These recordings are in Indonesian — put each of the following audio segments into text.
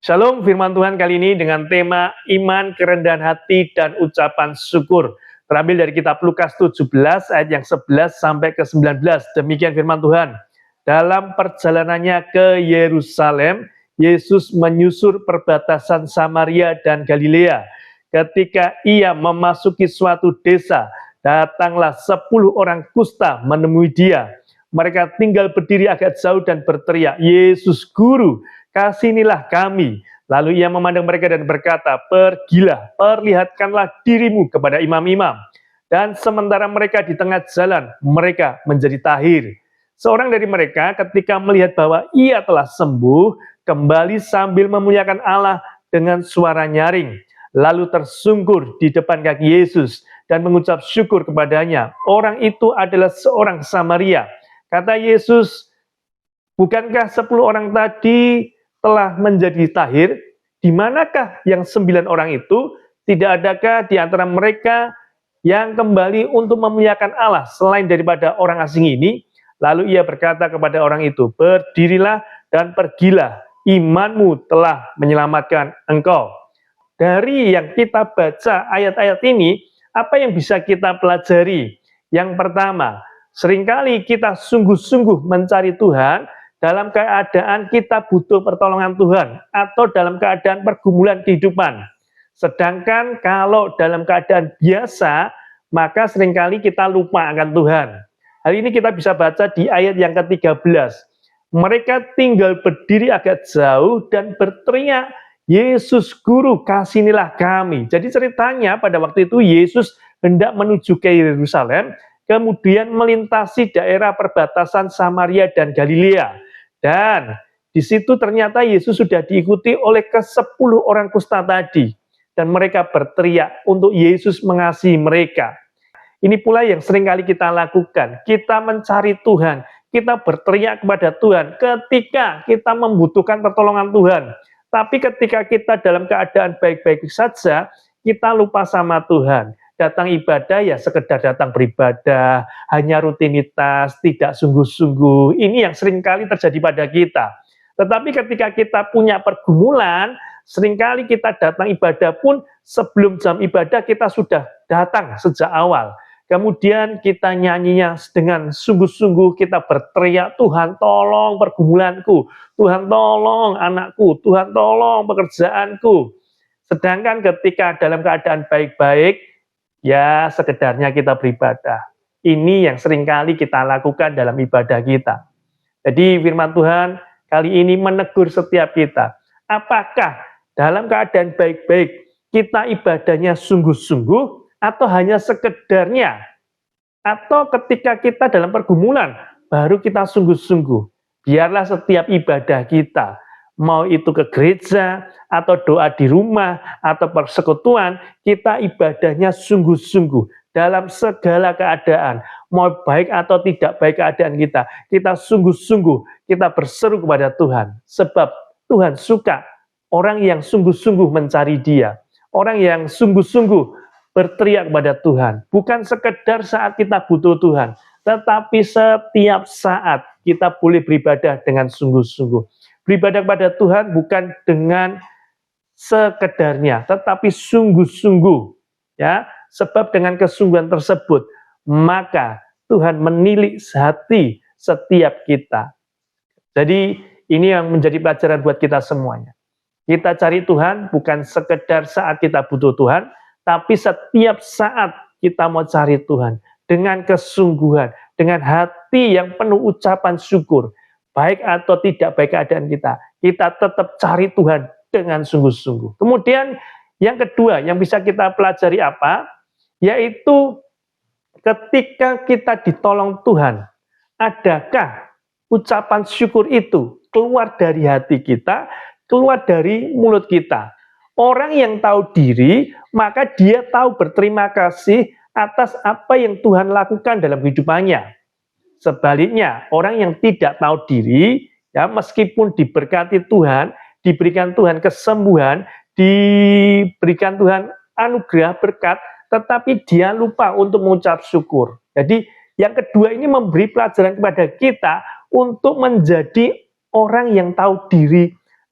Shalom, firman Tuhan kali ini dengan tema iman, kerendahan hati, dan ucapan syukur. Terambil dari kitab Lukas 17 ayat yang 11 sampai ke 19. Demikian firman Tuhan. Dalam perjalanannya ke Yerusalem, Yesus menyusur perbatasan Samaria dan Galilea. Ketika ia memasuki suatu desa, datanglah 10 orang kusta menemui dia. Mereka tinggal berdiri agak jauh dan berteriak, "Yesus Guru, kasihanilah kami." Lalu ia memandang mereka dan berkata, "Pergilah, perlihatkanlah dirimu kepada imam-imam." Dan sementara mereka di tengah jalan, mereka menjadi tahir. Seorang dari mereka ketika melihat bahwa ia telah sembuh, kembali sambil memuliakan Allah dengan suara nyaring. Lalu tersungkur di depan kaki Yesus dan mengucap syukur kepadanya. Orang itu adalah seorang Samaria. Kata Yesus, "Bukankah 10 orang tadi telah menjadi tahir? Di manakah yang 9 orang itu? Tidak adakah di antara mereka yang kembali untuk memuliakan Allah selain daripada orang asing ini?" Lalu ia berkata kepada orang itu, "Berdirilah dan pergilah, imanmu telah menyelamatkan engkau." Dari yang kita baca ayat-ayat ini, apa yang bisa kita pelajari? Yang pertama, seringkali kita sungguh-sungguh mencari Tuhan dalam keadaan kita butuh pertolongan Tuhan atau dalam keadaan pergumulan kehidupan. Sedangkan kalau dalam keadaan biasa, maka seringkali kita lupa akan Tuhan. Hal ini kita bisa baca di ayat yang ke-13. Mereka tinggal berdiri agak jauh dan berteriak, "Yesus Guru, kasihanilah kami." Jadi ceritanya pada waktu itu Yesus hendak menuju ke Yerusalem, kemudian melintasi daerah perbatasan Samaria dan Galilea. Dan di situ ternyata Yesus sudah diikuti oleh ke-10 orang kusta tadi. Dan mereka berteriak untuk Yesus mengasihi mereka. Ini pula yang seringkali kita lakukan. Kita mencari Tuhan. Kita berteriak kepada Tuhan ketika kita membutuhkan pertolongan Tuhan. Tapi ketika kita dalam keadaan baik-baik saja, kita lupa sama Tuhan. Datang ibadah ya sekedar datang beribadah, hanya rutinitas, tidak sungguh-sungguh. Ini yang seringkali terjadi pada kita. Tetapi ketika kita punya pergumulan, seringkali kita datang ibadah pun sebelum jam ibadah kita sudah datang sejak awal. Kemudian kita nyanyinya dengan sungguh-sungguh, kita berteriak, "Tuhan tolong pergumulanku, Tuhan tolong anakku, Tuhan tolong pekerjaanku." Sedangkan ketika dalam keadaan baik-baik, ya sekedarnya kita beribadah. Ini yang seringkali kita lakukan dalam ibadah kita. Jadi firman Tuhan kali ini menegur setiap kita. Apakah dalam keadaan baik-baik kita ibadahnya sungguh-sungguh atau hanya sekedarnya? Atau ketika kita dalam pergumulan baru kita sungguh-sungguh? Biarlah setiap ibadah kita, mau itu ke gereja, atau doa di rumah, atau persekutuan, kita ibadahnya sungguh-sungguh dalam segala keadaan. Mau baik atau tidak baik keadaan kita sungguh-sungguh, kita berseru kepada Tuhan. Sebab Tuhan suka orang yang sungguh-sungguh mencari Dia. Orang yang sungguh-sungguh berteriak kepada Tuhan. Bukan sekedar saat kita butuh Tuhan, tetapi setiap saat kita boleh beribadah dengan sungguh-sungguh. Beribadah kepada Tuhan bukan dengan sekedarnya, tetapi sungguh-sungguh, ya. Sebab dengan kesungguhan tersebut, maka Tuhan menilik hati setiap kita. Jadi ini yang menjadi pelajaran buat kita semuanya. Kita cari Tuhan bukan sekedar saat kita butuh Tuhan, tapi setiap saat kita mau cari Tuhan dengan kesungguhan, dengan hati yang penuh ucapan syukur. Baik atau tidak baik keadaan kita tetap cari Tuhan dengan sungguh-sungguh. Kemudian yang kedua yang bisa kita pelajari apa? Yaitu ketika kita ditolong Tuhan, adakah ucapan syukur itu keluar dari hati kita, keluar dari mulut kita? Orang yang tahu diri, maka dia tahu berterima kasih atas apa yang Tuhan lakukan dalam kehidupannya. Sebaliknya, orang yang tidak tahu diri, ya meskipun diberkati Tuhan, diberikan Tuhan kesembuhan, diberikan Tuhan anugerah berkat, tetapi dia lupa untuk mengucap syukur. Jadi yang kedua ini memberi pelajaran kepada kita untuk menjadi orang yang tahu diri,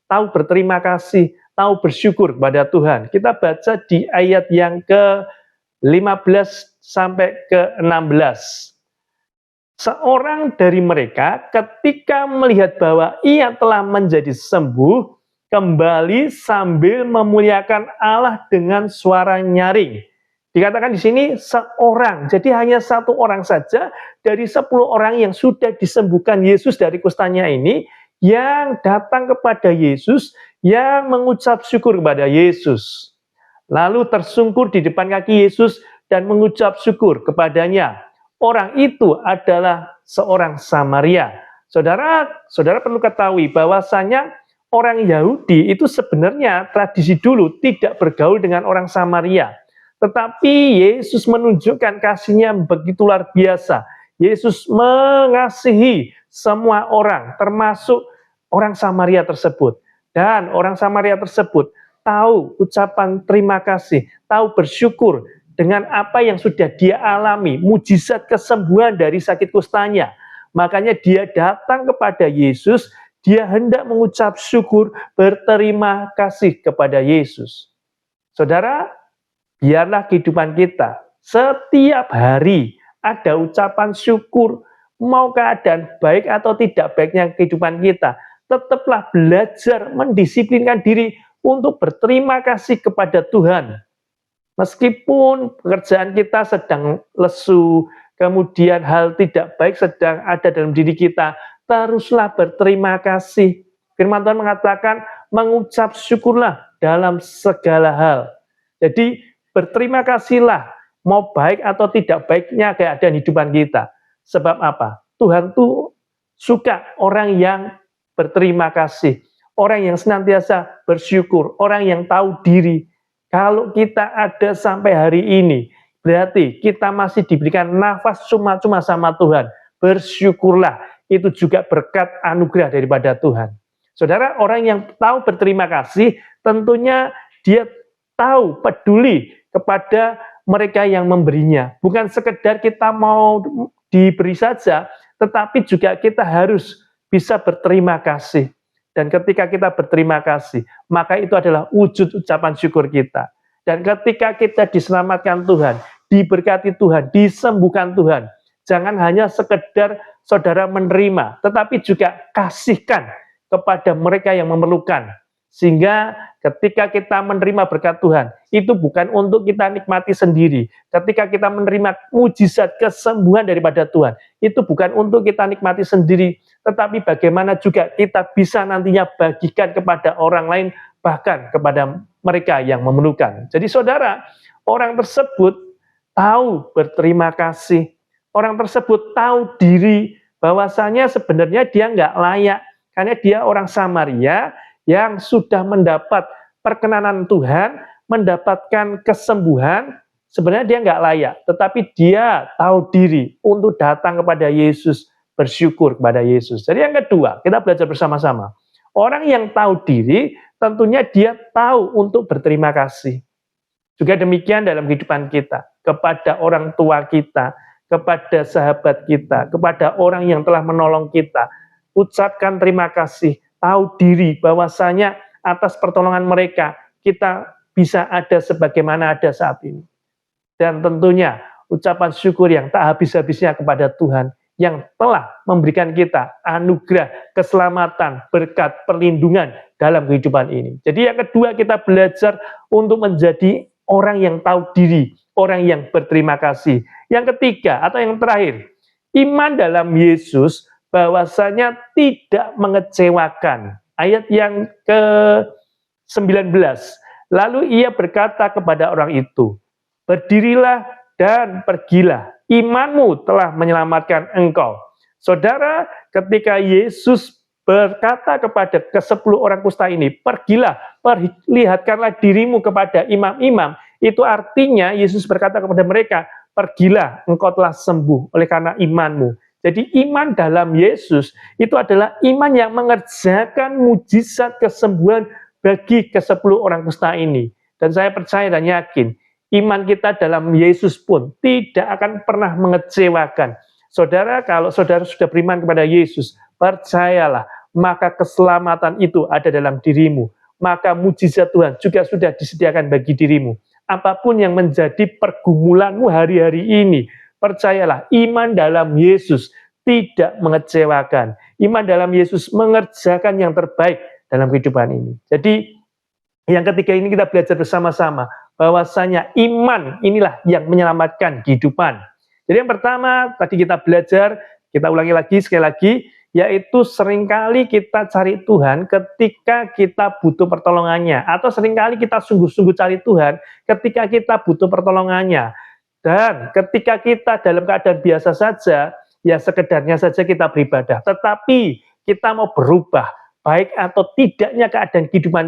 tahu berterima kasih, tahu bersyukur kepada Tuhan. Kita baca di ayat yang ke-15 sampai ke-16. Seorang dari mereka ketika melihat bahwa ia telah menjadi sembuh, kembali sambil memuliakan Allah dengan suara nyaring. Dikatakan di sini seorang, jadi hanya satu orang saja dari 10 orang yang sudah disembuhkan Yesus dari kustanya ini, yang datang kepada Yesus, yang mengucap syukur kepada Yesus. Lalu tersungkur di depan kaki Yesus dan mengucap syukur kepadanya. Orang itu adalah seorang Samaria. Saudara perlu ketahui bahwasanya orang Yahudi itu sebenarnya tradisi dulu tidak bergaul dengan orang Samaria. Tetapi Yesus menunjukkan kasih-Nya begitu luar biasa. Yesus mengasihi semua orang, termasuk orang Samaria tersebut. Dan orang Samaria tersebut tahu ucapan terima kasih, tahu bersyukur dengan apa yang sudah dia alami, mujizat kesembuhan dari sakit kustanya. Makanya dia datang kepada Yesus, dia hendak mengucap syukur, berterima kasih kepada Yesus. Saudara, biarlah kehidupan kita setiap hari ada ucapan syukur, mau keadaan baik atau tidak baiknya kehidupan kita, tetaplah belajar mendisiplinkan diri untuk berterima kasih kepada Tuhan. Meskipun pekerjaan kita sedang lesu, kemudian hal tidak baik sedang ada dalam diri kita, teruslah berterima kasih. Firman Tuhan mengatakan, mengucap syukurlah dalam segala hal. Jadi, berterima kasihlah, mau baik atau tidak baiknya keadaan hidupan kita. Sebab apa? Tuhan tuh suka orang yang berterima kasih, orang yang senantiasa bersyukur, orang yang tahu diri. Kalau kita ada sampai hari ini, berarti kita masih diberikan nafas cuma-cuma sama Tuhan. Bersyukurlah, itu juga berkat anugerah daripada Tuhan. Saudara, orang yang tahu berterima kasih, tentunya dia tahu, peduli kepada mereka yang memberinya. Bukan sekedar kita mau diberi saja, tetapi juga kita harus bisa berterima kasih. Dan ketika kita berterima kasih, maka itu adalah wujud ucapan syukur kita. Dan ketika kita diselamatkan Tuhan, diberkati Tuhan, disembuhkan Tuhan, jangan hanya sekedar saudara menerima, tetapi juga kasihkan kepada mereka yang memerlukan. Sehingga ketika kita menerima berkat Tuhan, itu bukan untuk kita nikmati sendiri. Ketika kita menerima mujizat kesembuhan daripada Tuhan, itu bukan untuk kita nikmati sendiri, tetapi bagaimana juga kita bisa nantinya bagikan kepada orang lain, bahkan kepada mereka yang memerlukan. Jadi saudara, orang tersebut tahu berterima kasih. Orang tersebut tahu diri bahwasanya sebenarnya dia nggak layak, karena dia orang Samaria yang sudah mendapat perkenanan Tuhan, mendapatkan kesembuhan. Sebenarnya dia nggak layak, tetapi dia tahu diri untuk datang kepada Yesus, bersyukur kepada Yesus. Jadi yang kedua, kita belajar bersama-sama. Orang yang tahu diri, tentunya dia tahu untuk berterima kasih. Juga demikian dalam kehidupan kita, kepada orang tua kita, kepada sahabat kita, kepada orang yang telah menolong kita. Ucapkan terima kasih, tahu diri bahwasanya atas pertolongan mereka, kita bisa ada sebagaimana ada saat ini. Dan tentunya ucapan syukur yang tak habis-habisnya kepada Tuhan, yang telah memberikan kita anugerah, keselamatan, berkat, perlindungan dalam kehidupan ini. Jadi yang kedua, kita belajar untuk menjadi orang yang tahu diri, orang yang berterima kasih. Yang ketiga atau yang terakhir, iman dalam Yesus bahwasanya tidak mengecewakan. Ayat yang ke-19. Lalu ia berkata kepada orang itu, berdirilah dan pergilah, imanmu telah menyelamatkan engkau. Saudara, ketika Yesus berkata kepada ke-10 orang kusta ini, pergilah, perlihatkanlah dirimu kepada imam-imam, itu artinya Yesus berkata kepada mereka, pergilah, engkau telah sembuh oleh karena imanmu. Jadi iman dalam Yesus itu adalah iman yang mengerjakan mujizat kesembuhan bagi ke-10 orang kusta ini. Dan saya percaya dan yakin, iman kita dalam Yesus pun tidak akan pernah mengecewakan. Saudara, kalau saudara sudah beriman kepada Yesus, percayalah maka keselamatan itu ada dalam dirimu. Maka mujizat Tuhan juga sudah disediakan bagi dirimu. Apapun yang menjadi pergumulanmu hari-hari ini, percayalah, iman dalam Yesus tidak mengecewakan. Iman dalam Yesus mengerjakan yang terbaik dalam kehidupan ini. Jadi, yang ketiga ini kita belajar bersama-sama, bahwasanya iman inilah yang menyelamatkan kehidupan. Jadi yang pertama, tadi kita belajar, kita ulangi lagi, sekali lagi, yaitu seringkali kita cari Tuhan ketika kita butuh pertolongannya, atau seringkali kita sungguh-sungguh cari Tuhan ketika kita butuh pertolongannya. Dan ketika kita dalam keadaan biasa saja, ya sekedarnya saja kita beribadah. Tetapi kita mau berubah, baik atau tidaknya keadaan kehidupan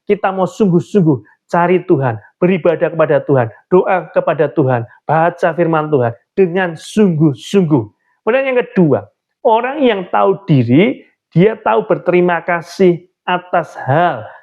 kita mau sungguh-sungguh cari Tuhan, beribadah kepada Tuhan, doa kepada Tuhan, baca firman Tuhan dengan sungguh-sungguh. Kemudian yang kedua, orang yang tahu diri, dia tahu berterima kasih atas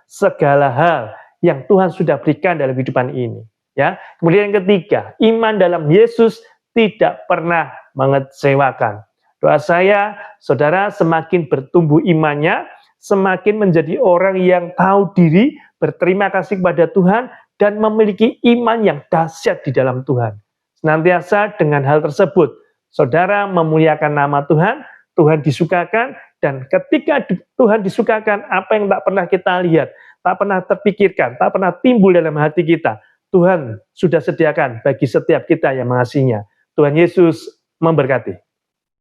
segala hal yang Tuhan sudah berikan dalam kehidupan ini. Ya. Kemudian yang ketiga, iman dalam Yesus tidak pernah mengecewakan. Doa saya, saudara semakin bertumbuh imannya, semakin menjadi orang yang tahu diri, berterima kasih kepada Tuhan, dan memiliki iman yang dahsyat di dalam Tuhan. Senantiasa dengan hal tersebut, saudara memuliakan nama Tuhan, Tuhan disukakan, dan ketika Tuhan disukakan, apa yang tak pernah kita lihat, tak pernah terpikirkan, tak pernah timbul dalam hati kita, Tuhan sudah sediakan bagi setiap kita yang mengasihinya. Tuhan Yesus memberkati.